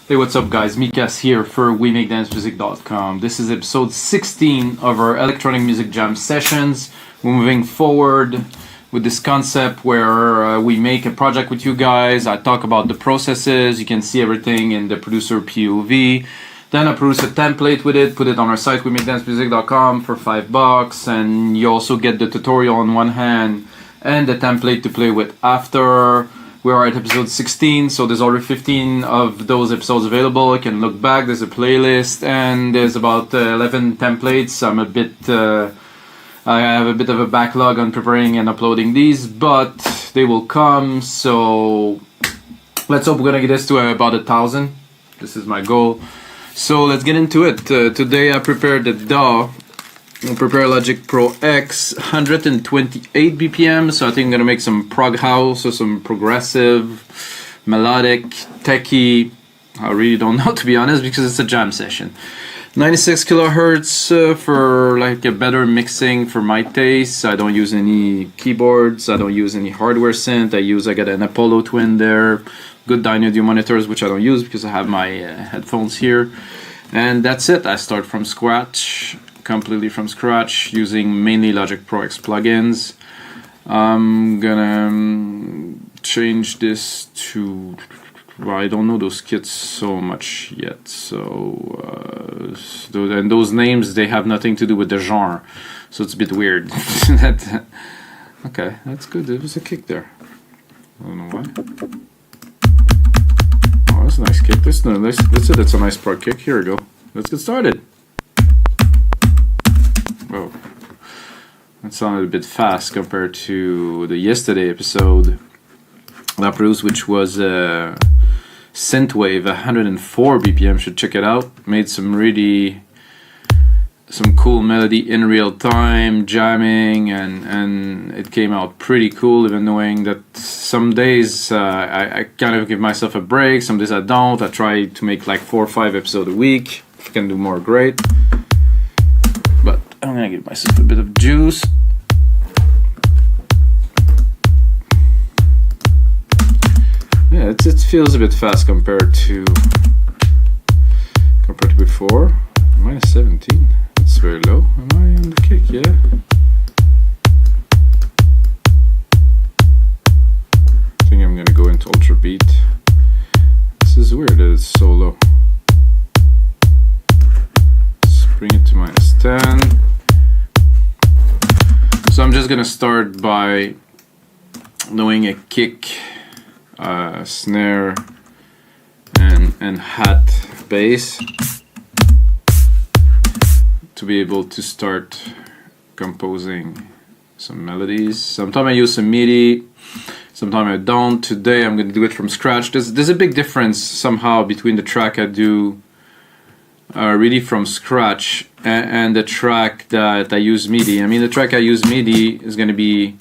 Hey, what's up guys, Mikas here for WeMakeDanceMusic.com. This is episode 16 of our electronic music jam sessions. We're moving forward with this concept where we make a project with you guys. I talk about the processes, you can see everything in the producer POV. Then I produce a template with it, put it on our site, WeMakeDanceMusic.com for $5, and you also get the tutorial on one hand and the template to play with after. We are at episode 16, so there's already 15 of those episodes available. You can look back, there's a playlist, and there's about 11 templates. I have a bit of a backlog on preparing and uploading these, but they will come, so let's hope we're gonna get this to about 1,000. This is my goal. So let's get into it. Today I prepared the DAW. I'll prepare Logic Pro X, 128 BPM, so I think I'm gonna make some prog house or some progressive, melodic, techie. I really don't know, to be honest, because it's a jam session. 96 kilohertz for like a better mixing for my taste. I don't use any keyboards, I don't use any hardware synth. I got an Apollo Twin there, good Dynadio monitors, which I don't use because I have my headphones here. And that's it. I start from scratch. Completely from scratch using mainly Logic Pro X plugins. I'm gonna change this to, well, I don't know those kits so much yet, so and those names, they have nothing to do with the genre, so it's a bit weird. Okay, that's good. There was a kick there. I don't know why. Oh, that's a nice kick. That's a nice prog kick. Here we go. Let's get started. Oh, that sounded a bit fast compared to the yesterday episode that I produced, which was Synthwave 104 BPM. Should check it out. Made some cool melody in real time, jamming, and it came out pretty cool. Even knowing that some days I kind of give myself a break, some days I don't. I try to make like 4 or 5 episodes a week. If I can do more, great. But I'm gonna give myself a bit of juice. Yeah, it feels a bit fast compared to before. Minus 17. That's very low. Am I on the kick? Yeah. I think I'm gonna go into ultra beat. This is weird that it's so low. Bring it to minus 10. So I'm just gonna start by doing a kick, snare, and hat bass to be able to start composing some melodies. Sometimes I use some MIDI, sometimes I don't. Today I'm gonna do it from scratch. There's a big difference somehow between the track I do really from scratch and the track that I use MIDI. I mean, the track I use MIDI is going to be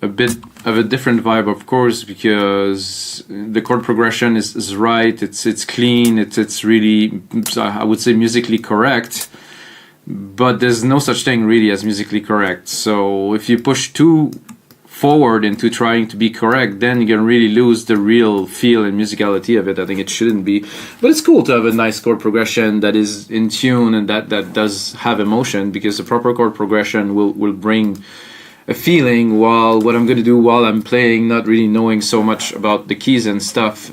a bit of a different vibe, of course, because the chord progression is right, it's clean, it's really, I would say, musically correct, but there's no such thing really as musically correct. So if you push too forward into trying to be correct, then you can really lose the real feel and musicality of it. I think it shouldn't be, but it's cool to have a nice chord progression that is in tune and that does have emotion, because the proper chord progression will bring a feeling, while what I'm going to do while I'm playing, not really knowing so much about the keys and stuff,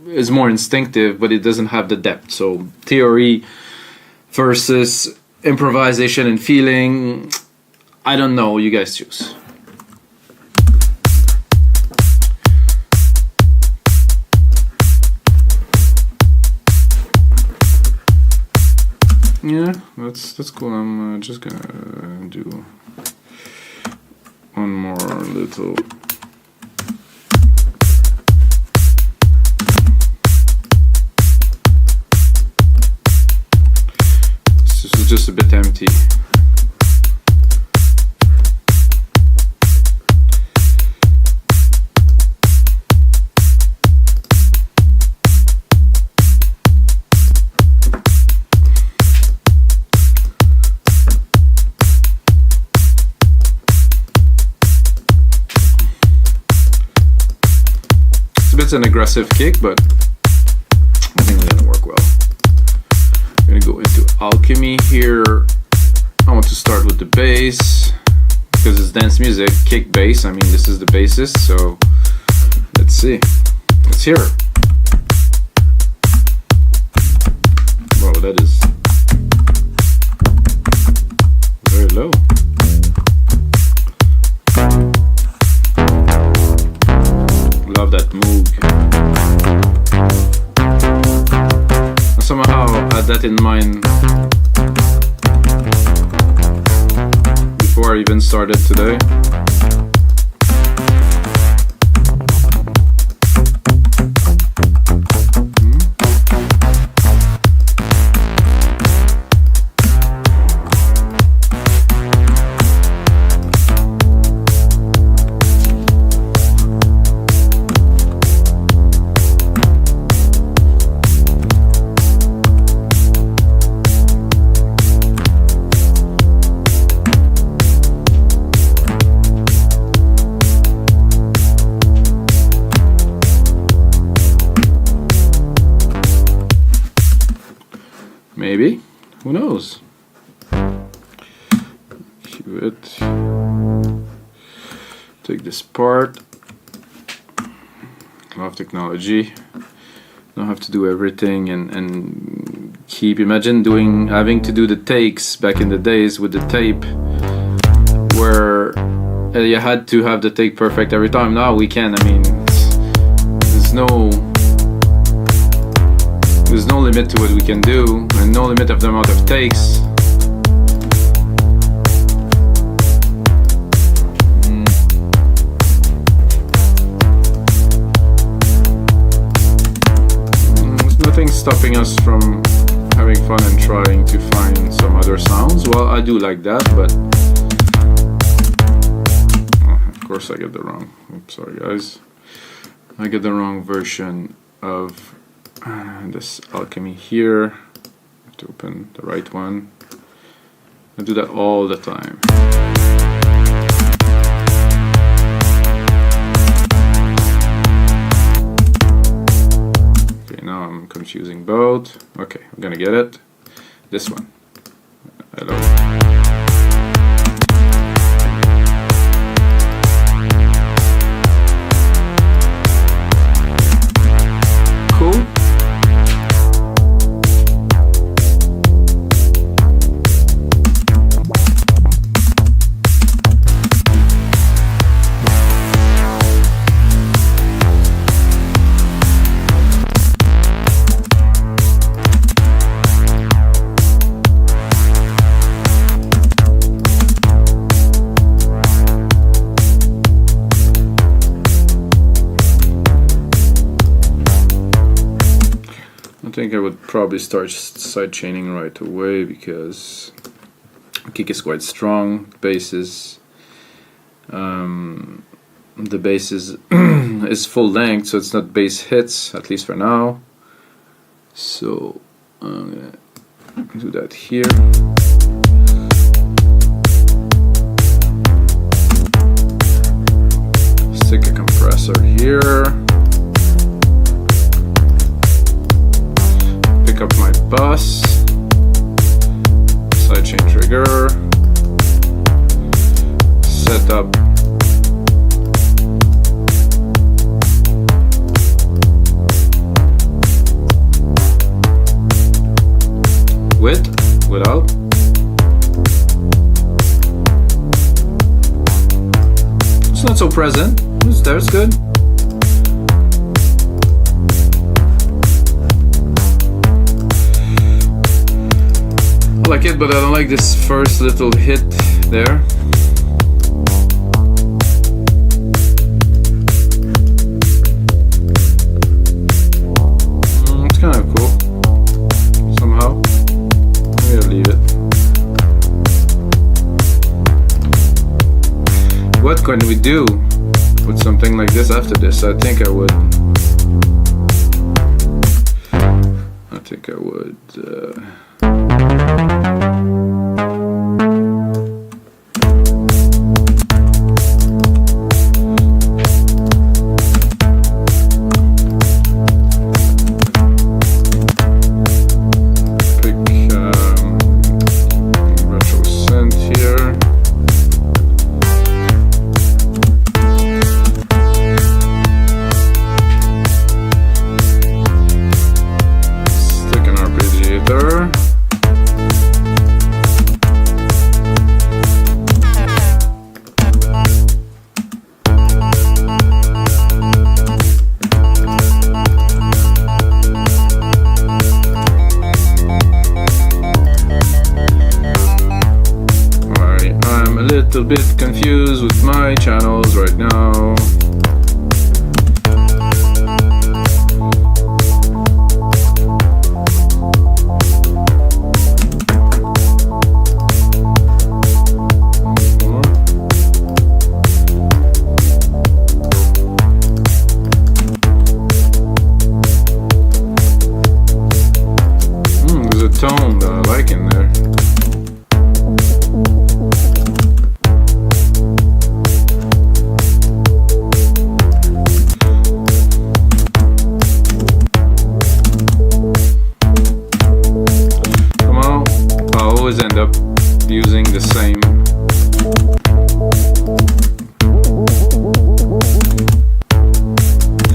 is more instinctive, but it doesn't have the depth. So theory versus improvisation and feeling, I don't know, you guys choose. Yeah, that's cool. I'm just gonna do one more little. This is just a bit empty. It's an aggressive kick, but I think Alchemy here. I want to start with the bass because it's dance music, kick bass. I mean, this is the bassist, so let's see. Let's hear it. Whoa, that is very low. Love that Moog. I somehow had that in mind before I even started today. Maybe, who knows? Cue it. Take this part. Love technology. Don't have to do everything and keep. Imagine having to do the takes back in the days with the tape, where you had to have the take perfect every time. Now we can. I mean, there's no limit to what we can do, and no limit of the amount of takes. There's nothing stopping us from having fun and trying to find some other sounds. Well, I do like that, but of course I get the wrong. Oops, sorry guys. I get the wrong version of this Alchemy here. I have to open the right one. I do that all the time. Okay, now I'm confusing both. Okay, I'm gonna get it. This one. Hello. I think I would probably start sidechaining right away because the kick is quite strong. The bass is is full length, so it's not bass hits, at least for now. So I'm gonna do that here. Stick a compressor here. Pick up my bus, sidechain trigger, set up with, without. It's not so present, it's there, it's good. I like it, but I don't like this first little hit there. It's kind of cool, somehow. I'm gonna leave it. What can we do with something like this after this? I think I would pick little bit confused with my channels right now. There's a tone that I like in there. End up using the same.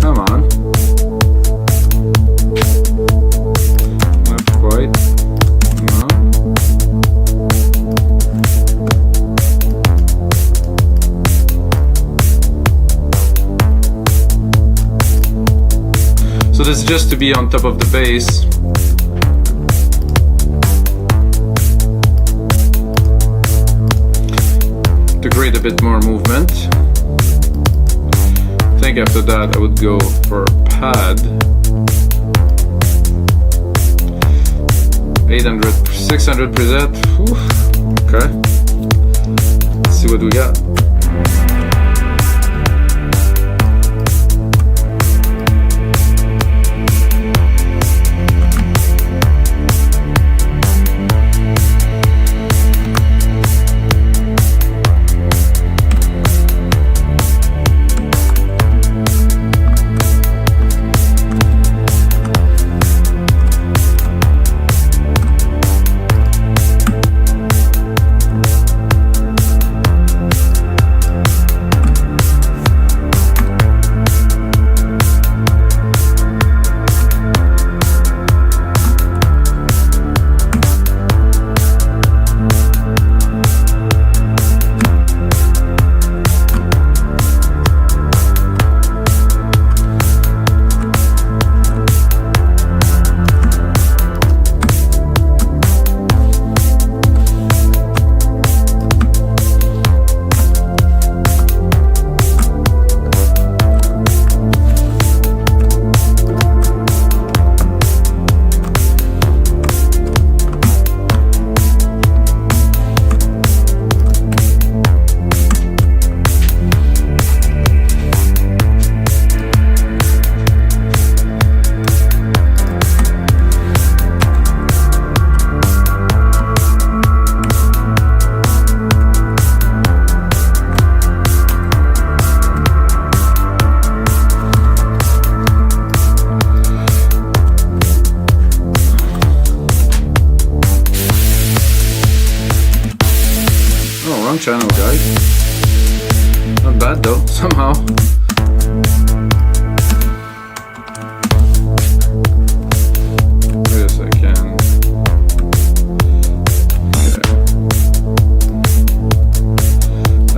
Come on. Not quite. No. So this is just to be on top of the bass. To create a bit more movement. I think after that I would go for a pad. 800, 600 preset. Whew. Okay. Let's see what we got. Wrong channel, guys. Not bad though, somehow. Yes, I can. Yeah.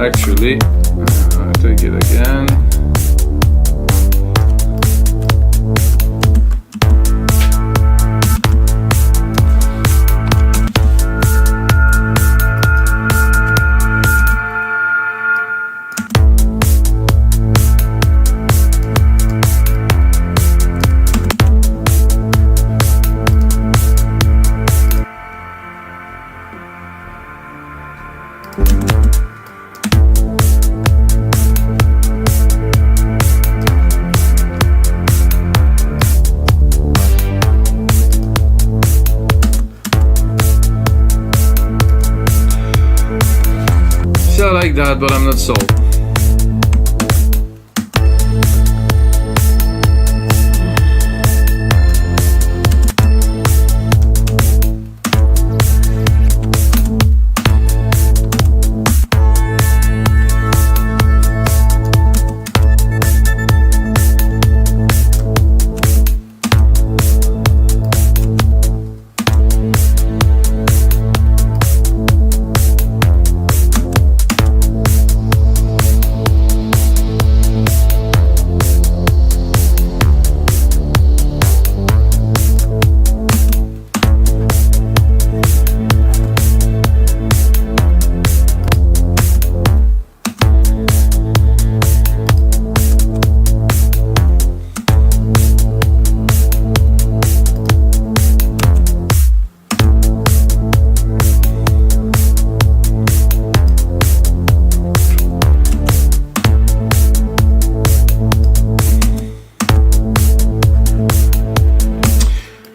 Actually, I take it again. I like that, but I'm not sold.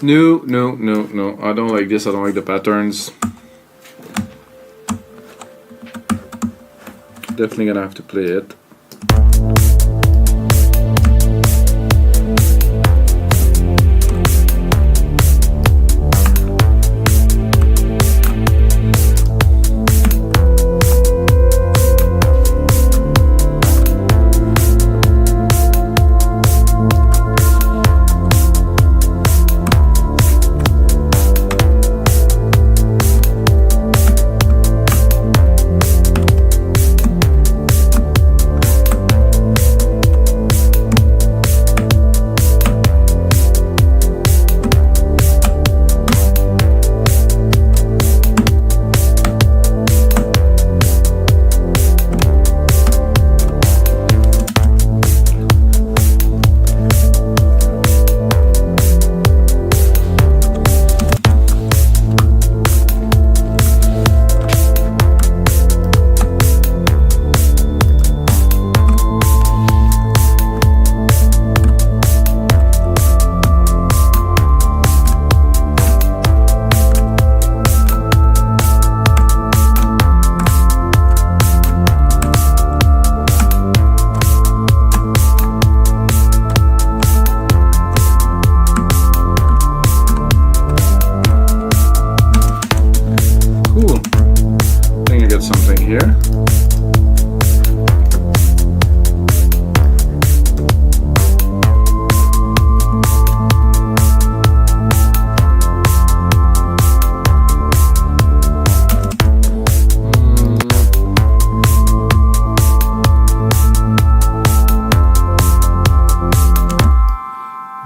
No, no, no, no. I don't like this. I don't like the patterns. Definitely gonna have to play it. Here.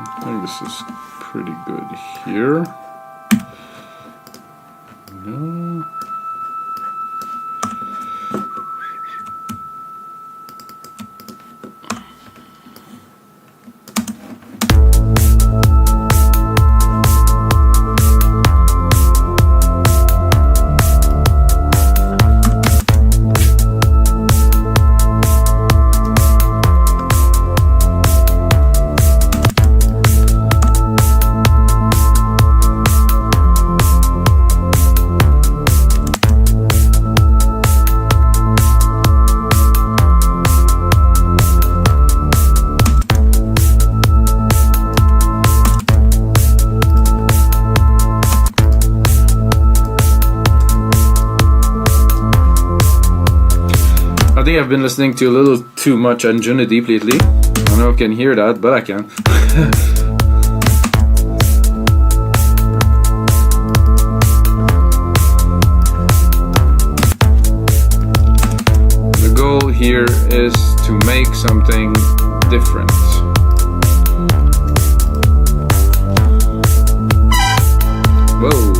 I think this is pretty good here. No. I think I've been listening to a little too much Anjuna Deep lately. I don't know if you can hear that, but I can. The goal here is to make something different. Whoa.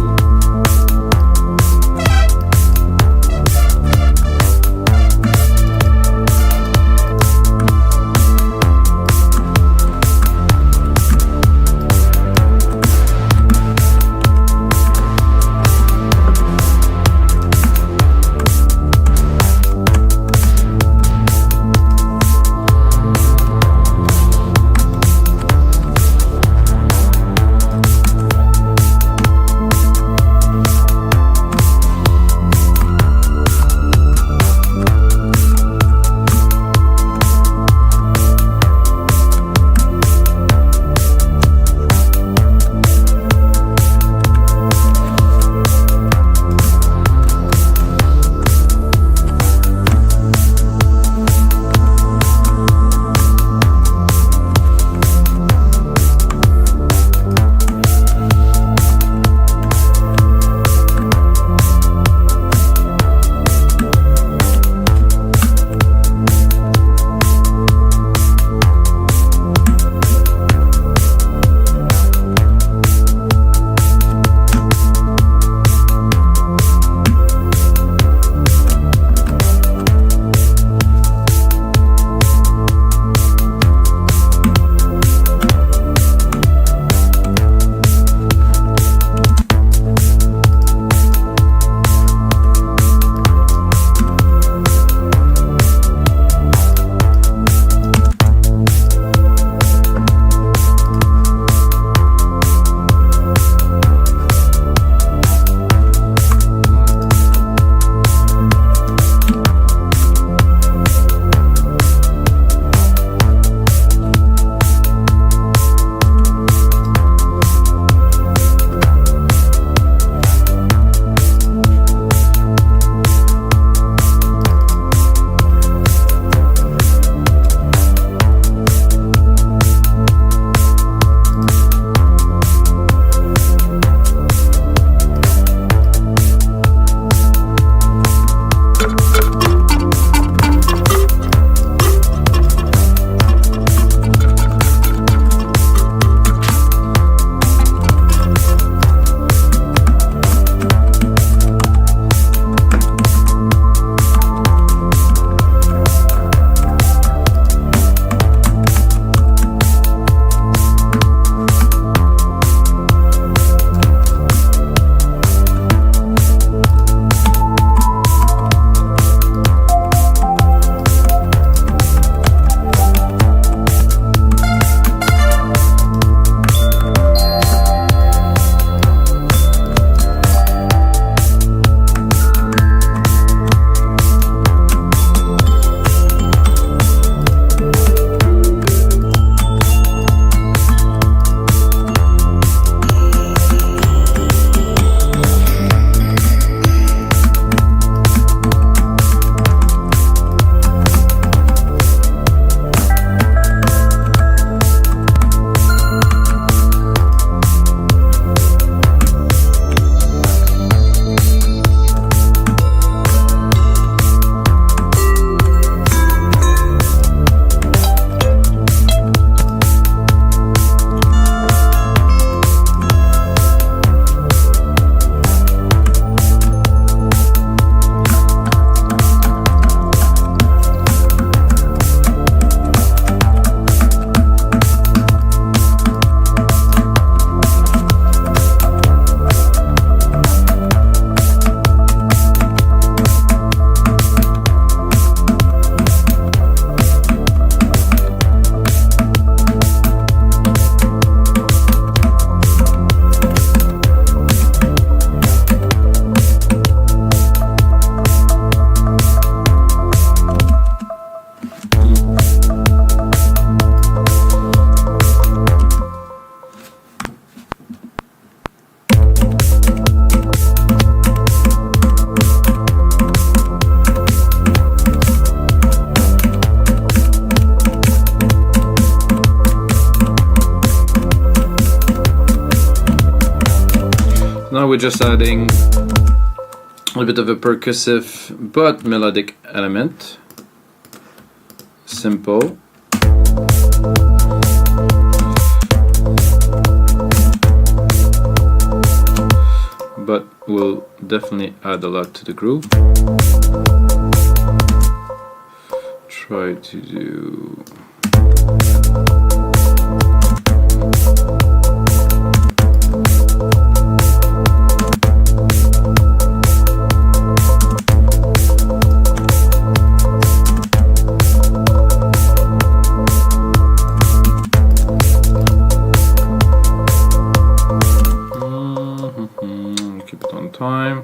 Now we're just adding a bit of a percussive but melodic element. Simple. But will definitely add a lot to the groove. Try to do keep it on time.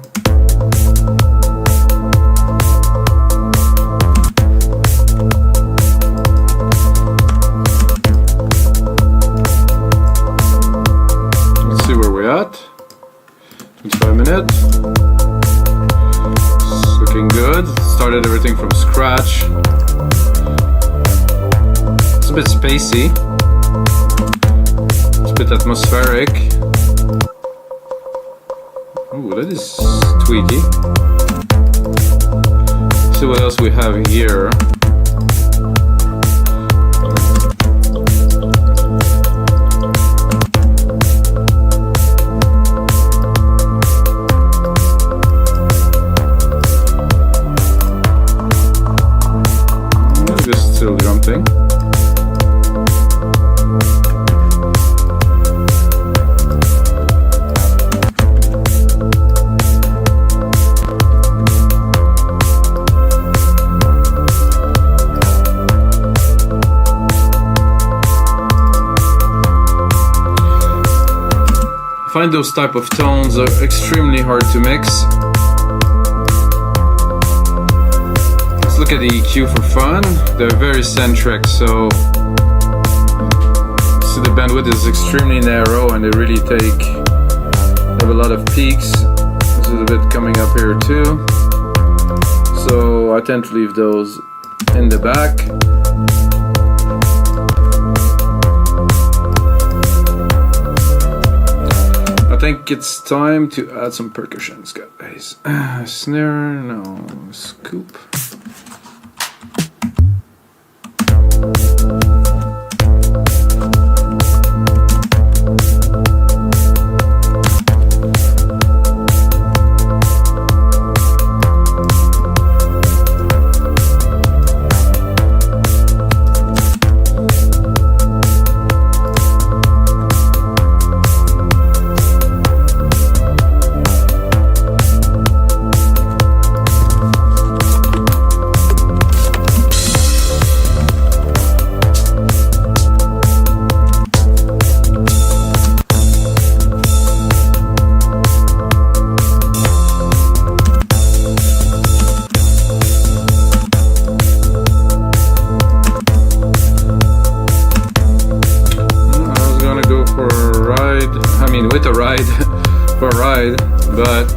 Let's see where we're at. 25 minutes. It's looking good. Started everything from scratch. It's a bit spacey. It's a bit atmospheric. Ooh, that is tweaky. Let's see what else we have here. This is still drum thing. I find those type of tones are extremely hard to mix. Let's look at the EQ for fun. They're very centric, so see the bandwidth is extremely narrow and they really have a lot of peaks. This is a bit coming up here too. So I tend to leave those in the back. I think it's time to add some percussions, guys. Snare, no, scoop. With a ride for a ride, but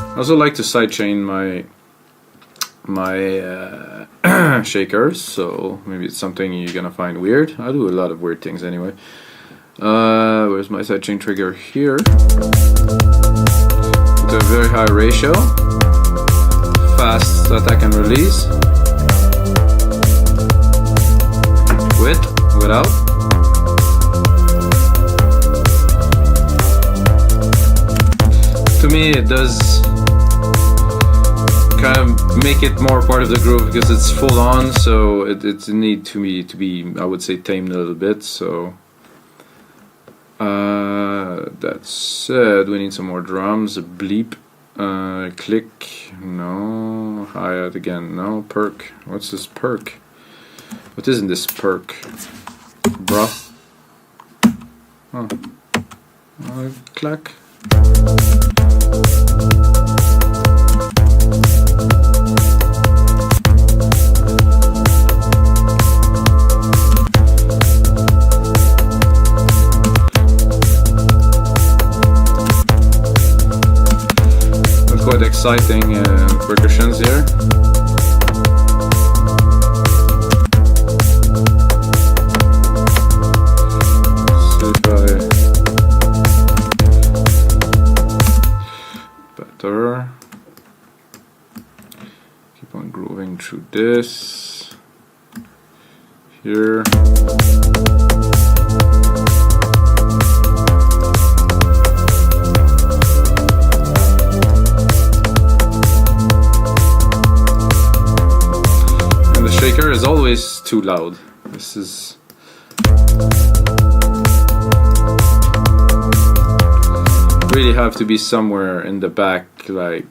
I also like to sidechain my shakers, so maybe it's something you're gonna find weird. I do a lot of weird things anyway. Where's my sidechain trigger? Here. With a very high ratio, fast attack and release, with, without. To me, it does kind of make it more part of the groove because it's full on, so it needs to be I would say tamed a little bit. So that said, we need some more drums. A bleep, click, no, hi-hat again, no, perk. What's this perk? What isn't this perk? bro. Oh. Clack. Quite exciting percussions here. See if better. Keep on grooving through this. Here. Shaker is always too loud. This is really have to be somewhere in the back, like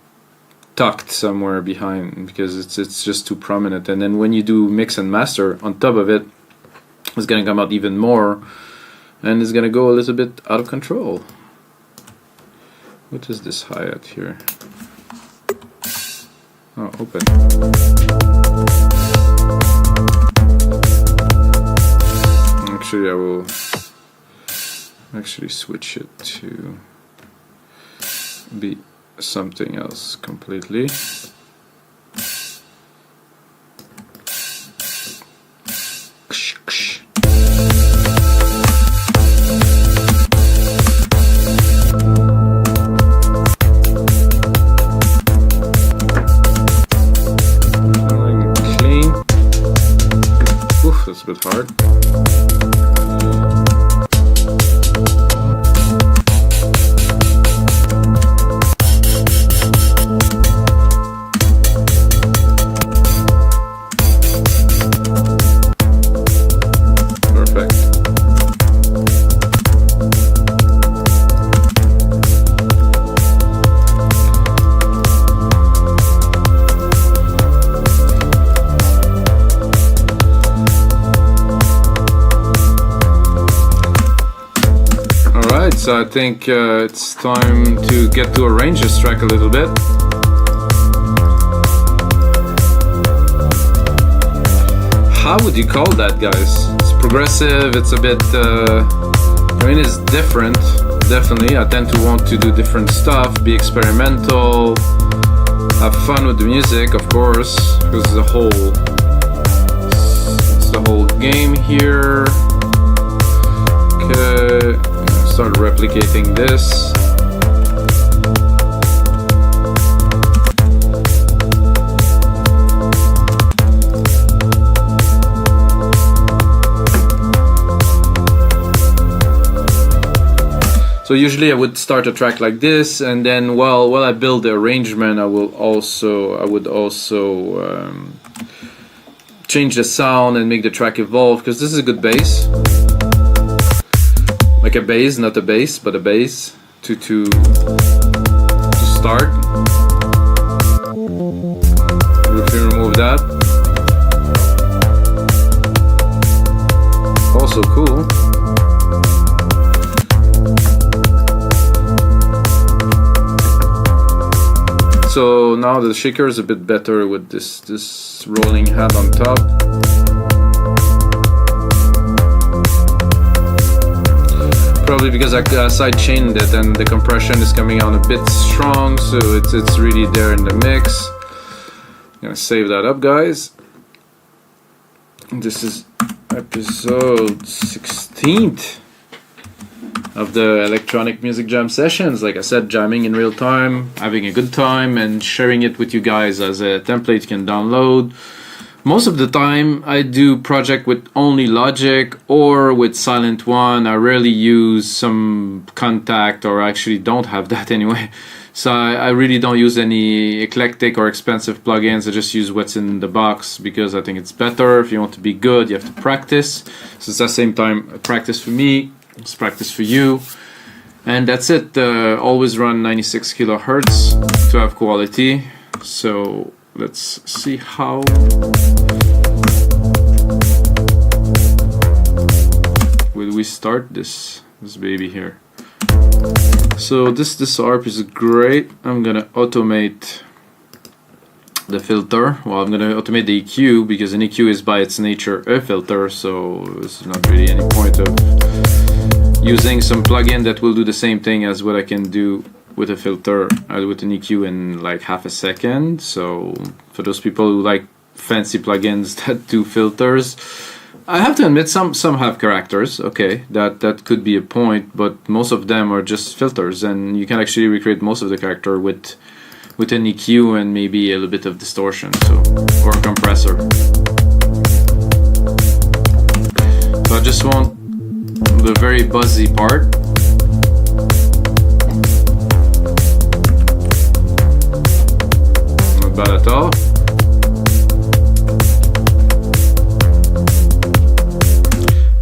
tucked somewhere behind, because it's just too prominent. And then when you do mix and master on top of it, it's gonna come out even more, and it's gonna go a little bit out of control. What is this hi-hat here? Oh, open. Actually, I will actually switch it to be something else completely. Clean. Oof, that's a bit hard. So I think it's time to get to arrange this track a little bit. How would you call that, guys? It's progressive, it's a bit, I mean, it's different, definitely. I tend to want to do different stuff, be experimental, have fun with the music, of course, because it's the whole game here. Okay. Start replicating this. So usually I would start a track like this, and then while I build the arrangement, I would also change the sound and make the track evolve, because this is a good bass. Like a bass, not a bass, but a bass to start. If you remove that, also cool. So now the shaker is a bit better with this rolling head on top. Probably because I side chained it and the compression is coming out a bit strong, so it's really there in the mix. I'm gonna save that up, guys. This is episode 16th of the electronic music jam sessions. Like I said, jamming in real time, having a good time, and sharing it with you guys as a template you can download. Most of the time I do project with only Logic or with Silent One. I rarely use some Contact, or actually don't have that anyway. So I really don't use any eclectic or expensive plugins. I just use what's in the box because I think it's better. If you want to be good, you have to practice. So it's at the same time practice for me, it's practice for you. And that's it. Always run 96 kilohertz to have quality. So let's see how. restart this baby here. So this ARP is great. I'm gonna automate the filter. Well, I'm gonna automate the EQ because an EQ is by its nature a filter, so there's not really any point of using some plugin that will do the same thing as what I can do with a filter, with an EQ in like half a second. So for those people who like fancy plugins that do filters, I have to admit some have characters. Okay, that could be a point, but most of them are just filters, and you can actually recreate most of the character with an EQ and maybe a little bit of distortion, so, or a compressor. So I just want the very buzzy part. Not bad at all.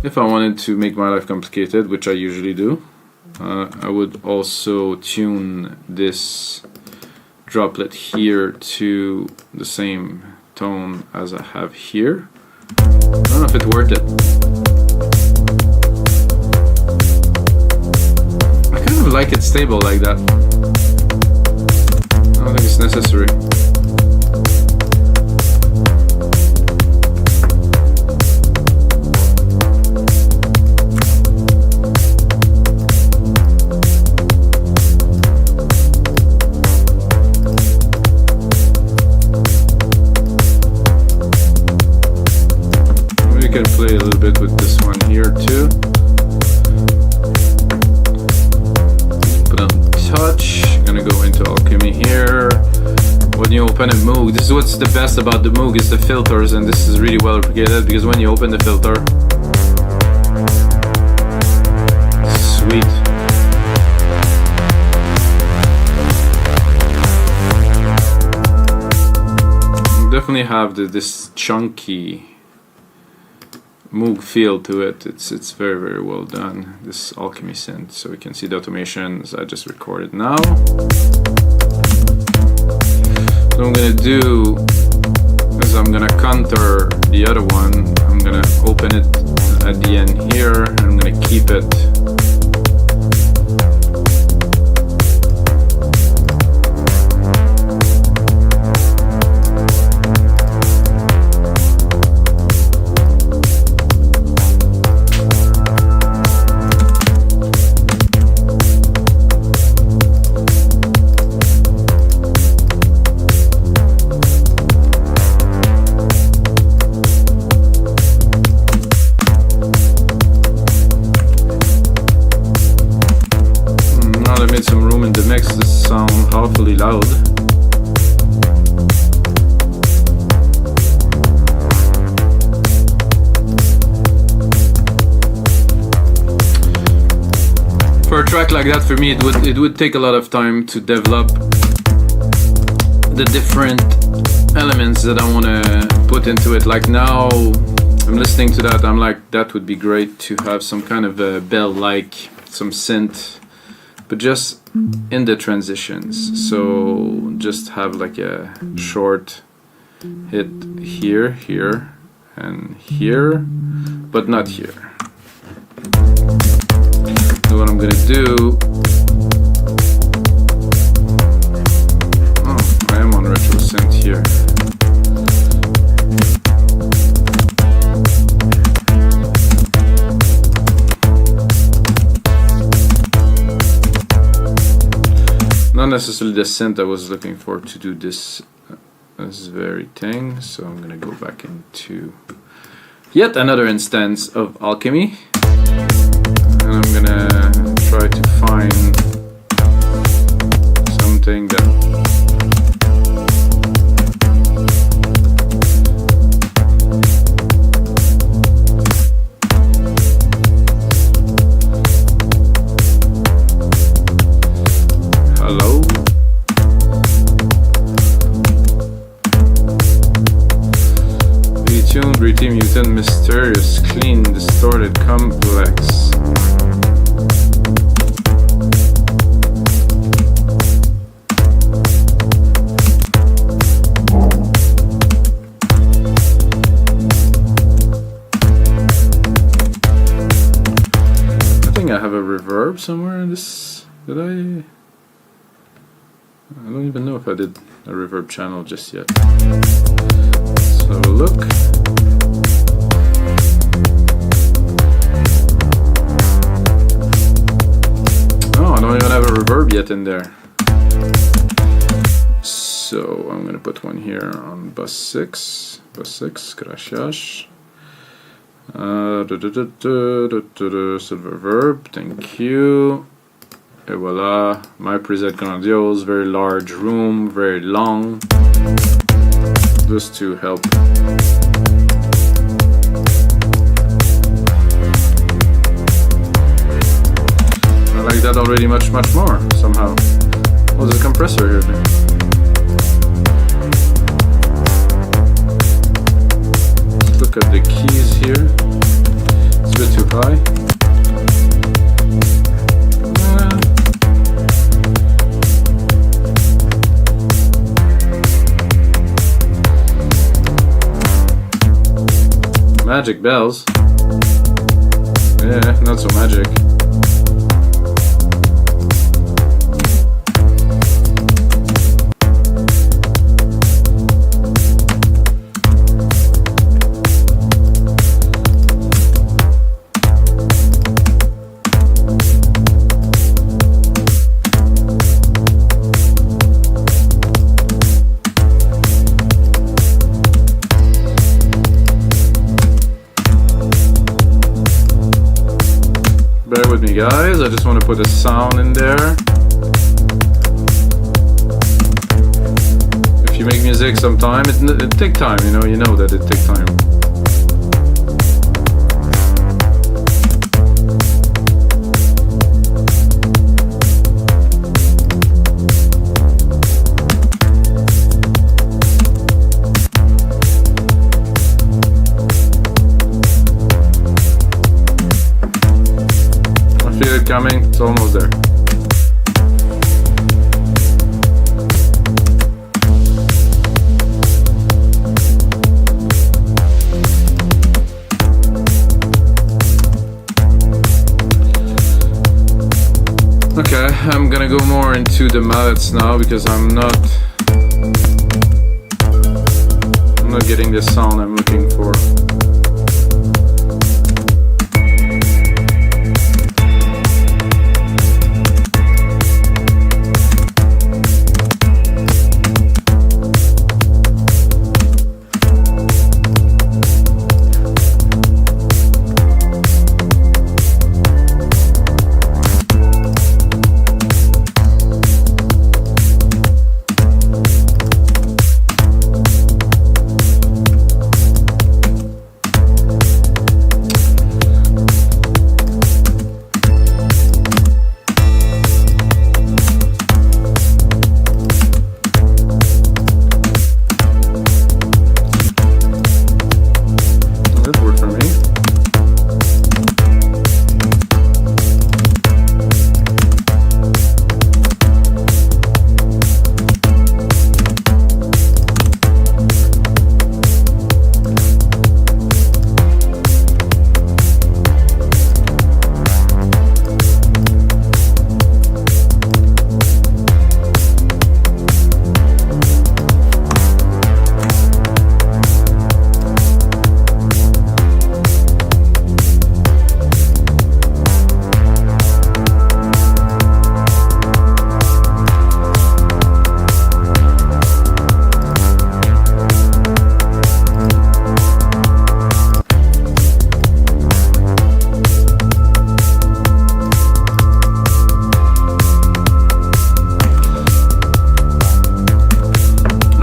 If I wanted to make my life complicated, which I usually do, I would also tune this droplet here to the same tone as I have here. I don't know if it's worth it. I kind of like it stable like that. I don't think it's necessary. Can play a little bit with this one here too. Put on touch. Gonna go into Alchemy here. When you open a Moog, this is what's the best about the Moog is the filters, and this is really well replicated because when you open the filter, sweet. You definitely have this chunky Moog feel to it. It's very, very well done, this Alchemy synth. So we can see the automations I just recorded now. So what I'm gonna do is I'm gonna counter the other one. I'm gonna open it at the end here, and I'm gonna keep it. Some room in the mix to sound awfully loud. For a track like that, for me, it would take a lot of time to develop the different elements that I want to put into it. Like now, I'm listening to that, I'm like, that would be great to have some kind of a bell-like, some synth, but just in the transitions. So just have like a short hit here, here, and here, but not here. So what I'm gonna do, I am on retro synth here. Not necessarily the synth I was looking for to do this very thing, so I'm gonna go back into yet another instance of Alchemy, and I'm gonna try to find something that Retuned, mutant, mysterious, clean, distorted, complex. I have a reverb somewhere in this. Did I? I don't even know if I did a reverb channel just yet. Let's have a look. Oh, I don't even have a reverb yet in there. So I'm gonna put one here on bus 6. Bus 6, gracias. Silver verb, thank you. Et voila, my preset grandiose, very large room, very long. Just to help. I like that already much more somehow. Oh, there's a compressor here. Let's look at the keys here. It's a bit too high. Magic bells. Yeah, not so magic. Bear with me, guys. I just want to put a sound in there. If you make music sometime, it takes time, you know that it takes time. Feel it coming, it's almost there. Okay, I'm gonna go more into the mallets now because I'm not getting the sound I'm looking for.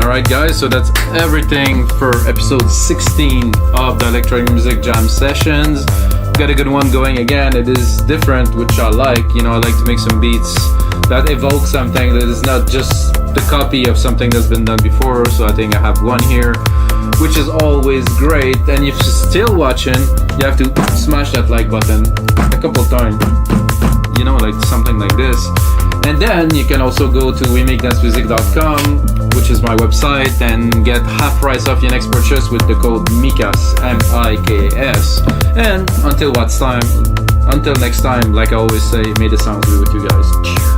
Alright guys, so that's everything for episode 16 of the Electronic Music Jam Sessions. Got a good one going again. It is different, which I like. I like to make some beats that evoke something that is not just the copy of something that's been done before. So I think I have one here, which is always great. And if you're still watching, you have to smash that like button a couple times, like something like this. And then you can also go to wemakedancemusic.com, which is my website, and get half price off your next purchase with the code MIKAS, M-I-K-S. And until what time, Until next time, like I always say, may the sounds be with you guys.